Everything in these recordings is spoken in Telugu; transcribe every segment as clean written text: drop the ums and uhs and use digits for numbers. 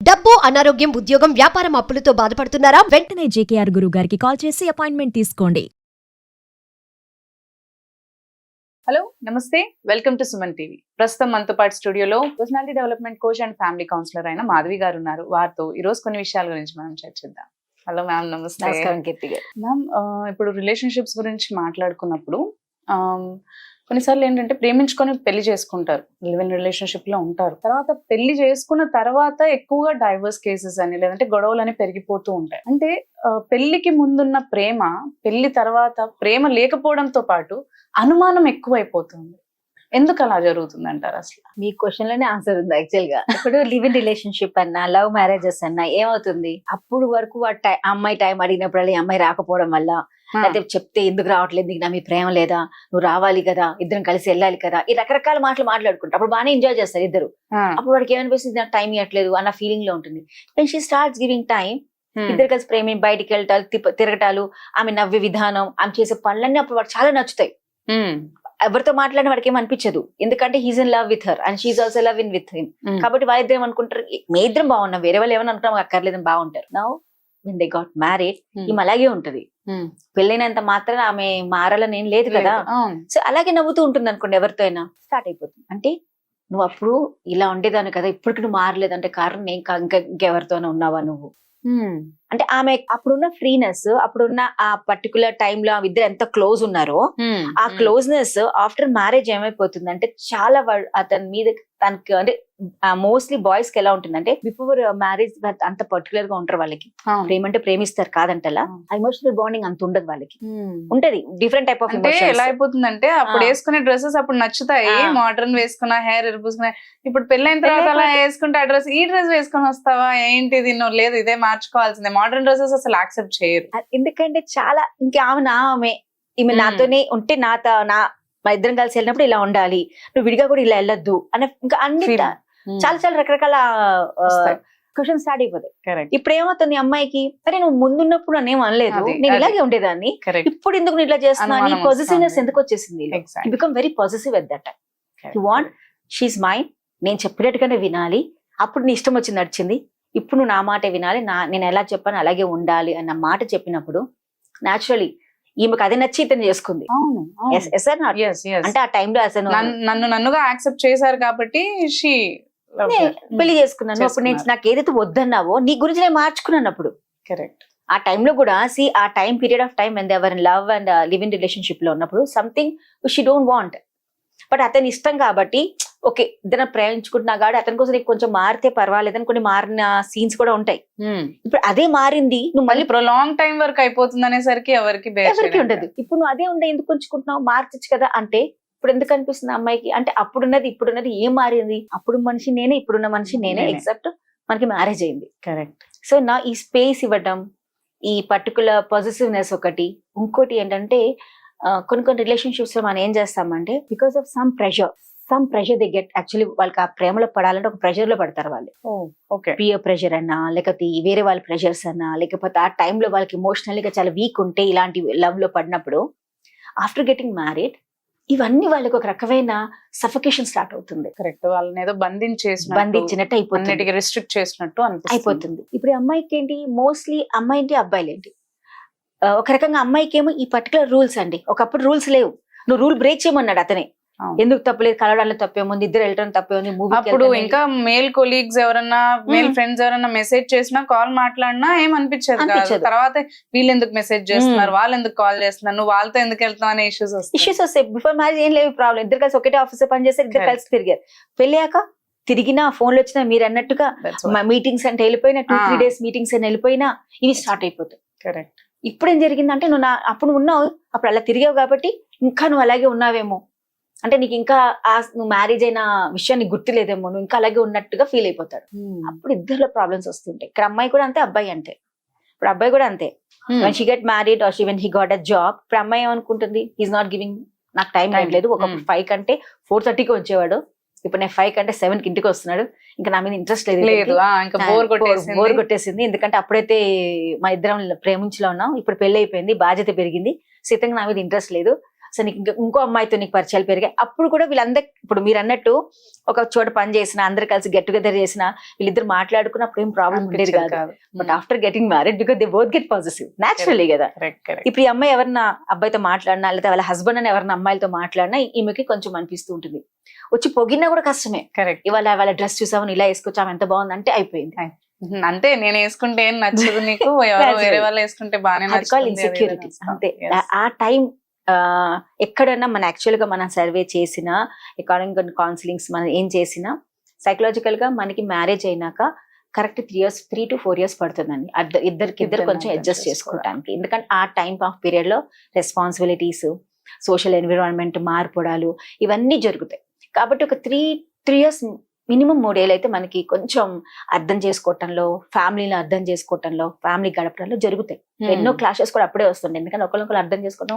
డబ్బు, అనారోగ్యం, ఉద్యోగం, వ్యాపారం అప్పులతో బాధపడుతున్నారా? వెంటనే జేకేఆర్ గురువు గారికి కాల్ చేసి అపాయింట్మెంట్ తీసుకోండి. హలో నమస్తే, వెల్కమ్ టు సుమన్ టీవీ. ప్రస్తుతం మనతో పాటు స్టూడియోలో personality development coach and family counsellor అయిన మాధవి గారు ఉన్నారు. వారితో ఈ రోజు కొన్ని విషయాల గురించి మనం చర్చిద్దాం. హలో మ్యామ్, నమస్తే. నమస్కారం కీర్తి గారు. మ్యామ్, ఇప్పుడు రిలేషన్షిప్స్ గురించి మాట్లాడుకున్నప్పుడు కొన్నిసార్లు ఏంటంటే ప్రేమించుకొని పెళ్లి చేసుకుంటారు, లివ్ ఇన్ రిలేషన్షిప్ లో ఉంటారు. తర్వాత పెళ్లి చేసుకున్న తర్వాత ఎక్కువగా డైవర్స్ కేసెస్ అని లేదంటే గొడవలు అని పెరిగిపోతూ ఉంటాయి. అంటే పెళ్లికి ముందున్న ప్రేమ, పెళ్లి తర్వాత ప్రేమ లేకపోవడంతో పాటు అనుమానం ఎక్కువైపోతుంది. ఎందుకు అలా జరుగుతుంది అంటారు? అసలు మీ క్వశ్చన్ లోనే ఆన్సర్ ఉంది యాక్చువల్ గా. ఇప్పుడు లివ్ ఇన్ రిలేషన్షిప్ అన్నా, లవ్ మ్యారేజెస్ అన్నా ఏమవుతుంది, అప్పుడు వరకు అమ్మాయి టైం అడిగినప్పుడు ఈ అమ్మాయి రాకపోవడం వల్ల, లేకపోతే చెప్తే ఎందుకు రావట్లేదు, నీకు నా మీ ప్రేమ లేదా, నువ్వు రావాలి కదా, ఇద్దరం కలిసి వెళ్ళాలి కదా, ఈ రకరకాల మాటలు మాట్లాడుకుంటారు. అప్పుడు బాగానే ఎంజాయ్ చేస్తారు ఇద్దరు. అప్పుడు వాడికి ఏమనిపిస్తుంది, నాకు టైం ఇవ్వట్లేదు అన్న ఫీలింగ్ లో ఉంటుంది. When she starts giving time, ఇద్దరు కలిసి ప్రేమ, బయటికి వెళ్ళటాలు, తిరగటాలు, ఆమె నవ్వే విధానం, ఆమె చేసే పనులన్నీ అప్పుడు వాడు చాలా నచ్చుతాయి. ఎవరితో మాట్లాడిన వాడికి ఏం అనిపించదు, ఎందుకంటే he's in love with her and she also love in with him. కాబట్టి వాళ్ళిద్దరు ఏమనుకుంటారు, మే ఇద్దరం బాగున్నాం, వేరే వాళ్ళు ఏమని అనుకున్నాం, అక్కర్లేదని బాగుంటారు. Now when they got married, ఈమె అలాగే ఉంటది. పెళ్ళైనంత మాత్రం ఆమె మారాలని ఏం లేదు కదా. సో అలాగే నవ్వుతూ ఉంటుంది అనుకోండి, ఎవరితో అయినా స్టార్ట్ అయిపోతుంది. అంటే నువ్వు అప్పుడు ఇలా ఉండేదాన్ని కదా, ఇప్పటికి నువ్వు మారలేదంటే కారణం నేను ఇంకెవరితోనే ఉన్నావా నువ్వు అంటే ఆమె అప్పుడున్న ఫ్రీనెస్, అప్పుడున్న ఆ పర్టికులర్ టైంలో ఆమె ఇద్దరు ఎంత క్లోజ్ ఉన్నారో, ఆ క్లోజ్నెస్ ఆఫ్టర్ మ్యారేజ్ ఏమైపోతుంది అంటే చాలా అతని మీద తనకి, అంటే మోస్ట్లీ బాయ్స్ కి ఎలా ఉంటుందంటే బిఫోర్ మ్యారేజ్ అంత పర్టికులర్ గా ఉంటారు. వాళ్ళకి ప్రేమ అంటే ప్రేమిస్తారు కాదంటలా, ఎమోషనల్ బాండింగ్ అంత ఉండదు వాళ్ళకి. ఉంటది డిఫరెంట్ టైప్ ఆఫ్. ఎలా అయిపోతుందంటే అప్పుడు వేసుకునే డ్రెస్సెస్ అప్పుడు నచ్చుతాయి, మోడర్న్ వేసుకున్నా, హెయిర్ ఎరుపుకున్నా. ఇప్పుడు పెళ్ళైన తర్వాత అలా వేసుకుంటే ఆ డ్రెస్, ఈ డ్రెస్ వేసుకొని వస్తావా ఏంటిది, నువ్వు లేదు ఇదే మార్చుకోవాల్సిందే. మోడర్న్ డ్రెస్సెస్ అసలు యాక్సెప్ట్ చేయరు. ఎందుకంటే చాలా ఇంకా ఈమె నాతోనే ఉంటే మా ఇద్దరం కలిసి వెళ్ళినప్పుడు ఇలా ఉండాలి, నువ్వు విడిగా కూడా ఇలా వెళ్ళొద్దు అనే ఇంకా అన్ని చాలా చాలా రకరకాల క్వశ్చన్ స్టార్ట్ అయిపోతాయి. ఇప్పుడు ఏమవుతుంది అమ్మాయికి, అరే నువ్వు ముందున్నప్పుడు నన్ను ఏం అనలేదు, నేను ఇలాగే ఉండేదాన్ని, ఇప్పుడు ఎందుకు నువ్వు ఇట్లా చేస్తున్నావు, నీ పాజిటివ్నెస్ ఎందుకు వచ్చేసింది. Become very positive at that time. You want she mind, నేను చెప్పినట్టుగానే వినాలి, అప్పుడు నీ ఇష్టం వచ్చి నడిచింది, ఇప్పుడు నువ్వు నా మాట వినాలి, నేను ఎలా చెప్పాను అలాగే ఉండాలి అన్న మాట చెప్పినప్పుడు న్యాచురలీ ఈమెకు అది నచ్చి ఇతను చేసుకుంది. అంటే ఆ టైంలో అసలు నన్నుగా యాక్సెప్ట్ చేశారు కాబట్టి పెళ్లి చేసుకున్నాను. అప్పుడు నేను నాకు ఏదైతే వద్దన్నావో నీ గురించి నేను మార్చుకున్నాను. అప్పుడు కరెక్ట్ ఆ టైంలో కూడా ఆ time period of time when they were in love and live in relationship లో ఉన్నప్పుడు something she don't want, but అతని ఇష్టం కాబట్టి ఓకే ఇద్దరు ప్రేమించుకుంటున్నా కాబట్టి అతని కోసం నీకు కొంచెం మారితే పర్వాలేదని కొన్ని మారిన సీన్స్ కూడా ఉంటాయి. ఇప్పుడు అదే మారింది, నువ్వు మళ్ళీ లాంగ్ టైం వరకు అయిపోతుంది అనేసరికి ఎవరికి ఉండదు. ఇప్పుడు నువ్వు అదే ఉండే ఎందుకు ఉంచుకుంటున్నావు, మార్చచ్చు కదా అంటే ఇప్పుడు ఎందుకు అనిపిస్తుంది అమ్మాయికి, అంటే అప్పుడున్నది ఇప్పుడున్నది ఏం మారింది, అప్పుడు మనిషి నేనే, ఇప్పుడున్న మనిషి నేనే, ఎగ్జాక్ట్ మనకి మ్యారేజ్ అయింది. కరెక్ట్. సో నా ఈ స్పేస్ ఇవ్వడం, ఈ పర్టికులర్ పాజిటివ్నెస్ ఒకటి. ఇంకోటి ఏంటంటే కొన్ని రిలేషన్షిప్స్ లో మనం ఏం చేస్తామంటే because of some pressure they get, actually వాళ్ళకి ఆ ప్రేమలో పడాలంటే ఒక ప్రెషర్ లో పడతారు వాళ్ళు. పియర్ ప్రెషర్ అన్నా, లేకపోతే వేరే వాళ్ళ ప్రెషర్స్ అన్నా, లేకపోతే ఆ టైంలో వాళ్ళకి ఎమోషనల్గా చాలా వీక్ ఉంటే ఇలాంటి లవ్ లో పడినప్పుడు ఆఫ్టర్ గెటింగ్ మ్యారీడ్ ఇవన్నీ వాళ్ళకి ఒక రకమైన సఫికేషన్ స్టార్ట్ అవుతుంది. కరెక్ట్. వాళ్ళని ఏదో బంధించినట్టు అయిపోతుంది, రిస్ట్రిక్ట్ చేసినట్టు అయిపోతుంది. ఇప్పుడు అమ్మాయికి ఏంటి, మోస్ట్లీ అమ్మాయి ఏంటి అబ్బాయిలు ఏంటి, ఒక రకంగా అమ్మాయికి ఏమో ఈ పర్టికులర్ రూల్స్ అండి. ఒకప్పుడు రూల్స్ లేవు, నువ్వు రూల్ బ్రేక్ చేయమన్నాడు అతనే. ఎందుకు తప్పలేదు, కలవడంలో తప్పేముంది, ఇద్దరు వెళ్ళడం తప్పేముంది. అప్పుడు ఇంకా మేల్ కొలీగ్స్ ఎవరన్నా, మేల్ ఫ్రెండ్స్ ఎవరన్నా మెసేజ్ చేసినా, కాల్ మాట్లాడినా ఏమనిపించదు. తర్వాత వీళ్ళు ఎందుకు మెసేజ్ చేస్తున్నారు, వాళ్ళు ఎందుకు కాల్ చేస్తున్నారు, నువ్వు వాళ్ళతో ఎందుకు వెళ్తున్నావు అనే ఇష్యూస్ వస్తాయి. బిఫోర్ మ్యారేజ్ ఏం లేవు ప్రాబ్లం, ఇద్దరు కలిసి ఒకటే ఆఫీస్ పని చేస్తారు, ఇద్దరు కలిసి తిరిగారు. పెళ్ళాక తిరిగినా, ఫోన్లు వచ్చినా, మీరు అన్నట్టుగా మీటింగ్స్ అంటే వెళ్ళిపోయినా, 2-3 days మీటింగ్స్ అని వెళ్ళిపోయినా ఇవి స్టార్ట్ అయిపోతాయి. కరెక్ట్. ఇప్పుడు ఏం జరిగిందంటే నువ్వు అప్పుడు ఉన్నావు, అప్పుడు అలా తిరిగావు కాబట్టి ఇంకా నువ్వు అలాగే ఉన్నావేమో, అంటే నీకు ఇంకా నువ్వు మ్యారేజ్ అయిన విషయం నీకు గుర్తులేదేమో, నువ్వు ఇంకా అలాగే ఉన్నట్టుగా ఫీల్ అయిపోతాడు. అప్పుడు ఇద్దరిలో ప్రాబ్లమ్స్ వస్తుంటాయి. ఇక్కడ అమ్మాయి కూడా అంతే, అబ్బాయి అంతే. ఇప్పుడు అబ్బాయి కూడా అంతే, when she get married or when he got a job, ఇప్పుడు అమ్మాయి ఏమనుకుంటుంది, ఈజ్ నాట్ గివింగ్, నాకు టైం లేదు. ఒక 5 కంటే 4:30కి వచ్చేవాడు, ఇప్పుడు నేను 5 కంటే 7కి ఇంటికి వస్తున్నాడు, ఇంకా నా మీద ఇంట్రెస్ట్ లేదు, బోర్ కొట్టేసింది. ఎందుకంటే అప్పుడైతే మా ఇద్దరం ప్రేమించులో ఉన్నాం, ఇప్పుడు పెళ్లి అయిపోయింది, బాధ్యత పెరిగింది, సీతంగా నా మీద ఇంట్రెస్ట్ లేదు. అసలు నీకు ఇంకో అమ్మాయితో నీకు పరిచయాలు పెరిగాయి. అప్పుడు కూడా వీళ్ళందరూ ఇప్పుడు మీరు అన్నట్టు ఒక చోట పని చేసిన అందరు కలిసి గెట్ టుగెదర్ చేసిన వీళ్ళిద్దరు మాట్లాడుకున్నప్పుడు ఏం ప్రాబ్లం ఉండేది కాదు. But after getting married because they both get positive naturally కదా. ఇప్పుడు ఈ అమ్మాయి ఎవరన్నా అబ్బాయితో మాట్లాడినా లేదా వాళ్ళ హస్బెండ్ అని ఎవరైనా అమ్మాయిలతో మాట్లాడినా ఈమెకి కొంచెం అనిపిస్తూ ఉంటుంది. వచ్చి పొగినా కూడా కష్టమే. కరెక్ట్. ఇవాళ వాళ్ళ డ్రెస్ చూసామని ఇలా వేసుకొచ్చాము ఎంత బాగుంది అంటే అయిపోయింది. అంటే నేను వేసుకుంటే ఏం నచ్చదు నీకు, ఎవరో వేరే వాళ్ళు వేసుకుంటే బాగానే నచ్చుతుంది. ఇన్సెక్యూరిటీస్ అంతే. ఆ టైం ఎక్కడన్నా మన యాక్చువల్ గా మనం సర్వే చేసినా అకార్డింగ్ కౌన్సిలింగ్స్ మనం ఏం చేసినా సైకలాజికల్ గా మనకి మ్యారేజ్ అయినాక కరెక్ట్ 3 to 4 years పడుతుందండి ఇద్దరు కొంచెం అడ్జస్ట్ చేసుకోవడానికి. ఎందుకంటే ఆ టైం ఆఫ్ పీరియడ్ లో రెస్పాన్సిబిలిటీస్, సోషల్ ఎన్విరాన్మెంట్ మార్పుడాలు ఇవన్నీ జరుగుతాయి. కాబట్టి ఒక 3 years మినిమం 3 ఏళ్ళు అయితే మనకి కొంచెం అర్థం చేసుకోవటంలో, ఫ్యామిలీని అర్థం చేసుకోవటంలో, ఫ్యామిలీ గడపడంలో జరుగుతాయి. ఎన్నో క్లాషెస్ కూడా అప్పుడే వస్తుంది. ఎందుకంటే ఒకరికొకరు అర్థం చేసుకోవడం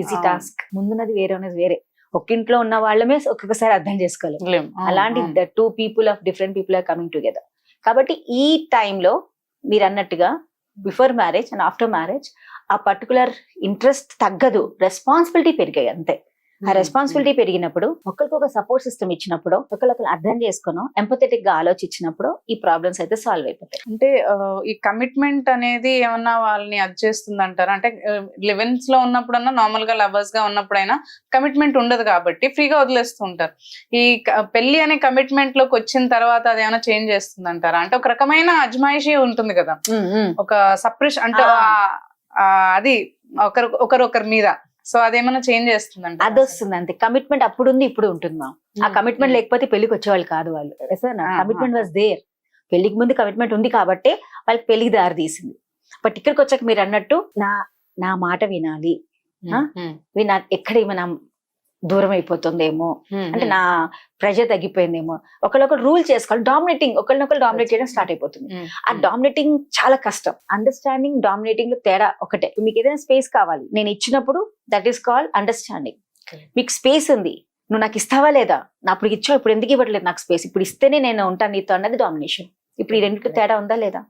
ఈజీ టాస్క్. ముందున్నది వేరే ఉన్నది వేరే. ఒక్కింట్లో ఉన్న వాళ్ళమే ఒక్కొక్కసారి అర్థం చేసుకోలేం. అలాంటి 2 people of different people are coming together. కాబట్టి ఈ టైంలో మీరు అన్నట్టుగా before marriage and after marriage ఆ పర్టికులర్ ఇంట్రెస్ట్ తగ్గదు, రెస్పాన్సిబిలిటీ పెరిగాయి అంతే. ఆ రెస్పాన్సిబిలిటీ పెరిగినప్పుడు ఒకరికొక సపోర్ట్ సిస్టమ్ ఇచ్చినప్పుడు, ఒకరికొకరు అర్థం చేసుకున్నాం, ఎంపథెటిక్ గా ఆలోచించినప్పుడు ఈ ప్రాబ్లమ్స్ అయితే సాల్వ్ అయిపోతాయి. అంటే ఈ కమిట్మెంట్ అనేది ఏమన్నా వాళ్ళని అది చేస్తుంది అంటారా? అంటే లివెన్స్ లో ఉన్నప్పుడన్నా నార్మల్ గా లవర్స్ గా ఉన్నప్పుడైనా కమిట్మెంట్ ఉండదు కాబట్టి ఫ్రీగా వదిలేస్తూ ఉంటారు. ఈ పెళ్లి అనే కమిట్మెంట్ లోకి వచ్చిన తర్వాత అది ఏమైనా చేంజ్ చేస్తుంది అంటారా? అంటే ఒక రకమైన అజమాయిషీ ఉంటుంది కదా, ఒక సప్రెషన్ అంటే అది ఒకరొకరి మీద. సో అదేమన్నా చేంజ్ చేస్తుందంట? అది వస్తుంది అంతే. కమిట్మెంట్ అప్పుడు ఉంది, ఇప్పుడు ఉంటుందా? ఆ కమిట్మెంట్ లేకపోతే పెళ్లికి వచ్చేవాళ్ళు కాదు వాళ్ళు. Commitment was there. పెళ్లికి ముందు కమిట్మెంట్ ఉంది కాబట్టి వాళ్ళకి పెళ్లికి దారి తీసింది. బట్ ఇక్కడికి వచ్చాక మీరు అన్నట్టు నా మాట వినాలి, ఎక్కడ ఏమైనా దూరం అయిపోతుందేమో, అంటే నా ప్రెషర్ తగ్గిపోయిందేమో, ఒకళ్ళొకరు రూల్ చేసుకోవాలి. డామినేటింగ్, ఒకళ్ళనొకరు డామినేట్ చేయడం స్టార్ట్ అయిపోతుంది. ఆ డామినేటింగ్ చాలా కష్టం. అండర్స్టాండింగ్, డామినేటింగ్ లో తేడా ఒకటే. మీకు ఏదైనా స్పేస్ కావాలి, నేను ఇచ్చినప్పుడు దట్ ఈస్ కాల్డ్ అండర్స్టాండింగ్. మీకు స్పేస్ ఉంది, నువ్వు నాకు ఇస్తావా లేదా, నా అప్పుడు ఇచ్చావు, ఇప్పుడు ఎందుకు ఇవ్వట్లేదు నాకు స్పేస్, ఇప్పుడు ఇస్తేనే నేను ఉంటాను నీతో అన్నది డామినేషన్. ఇప్పుడు ఈ రెండింటికి తేడా ఉందా లేదా,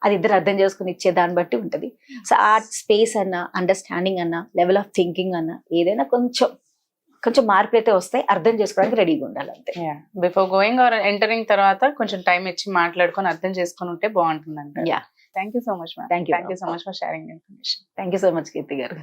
అది ఇద్దరు అర్థం చేసుకుని ఇచ్చే దాన్ని బట్టి ఉంటది. సో ఆ స్పేస్ అన్న, అండర్స్టాండింగ్ అన్న, లెవెల్ ఆఫ్ థింకింగ్ అన్న ఏదైనా కొంచెం మార్పులు అయితే వస్తాయి. అర్థం చేసుకోవడానికి రెడీగా ఉండాలి అంతే. బిఫోర్ గోయింగ్ ఆర్ ఎంటరింగ్ తర్వాత కొంచెం టైం ఇచ్చి మాట్లాడుకొని అర్థం చేసుకుని ఉంటే బాగుంటుంది అంట. Yeah, thank you so much ma'am. Thank you so much for sharing information. Thank you so much Keerthi గారు.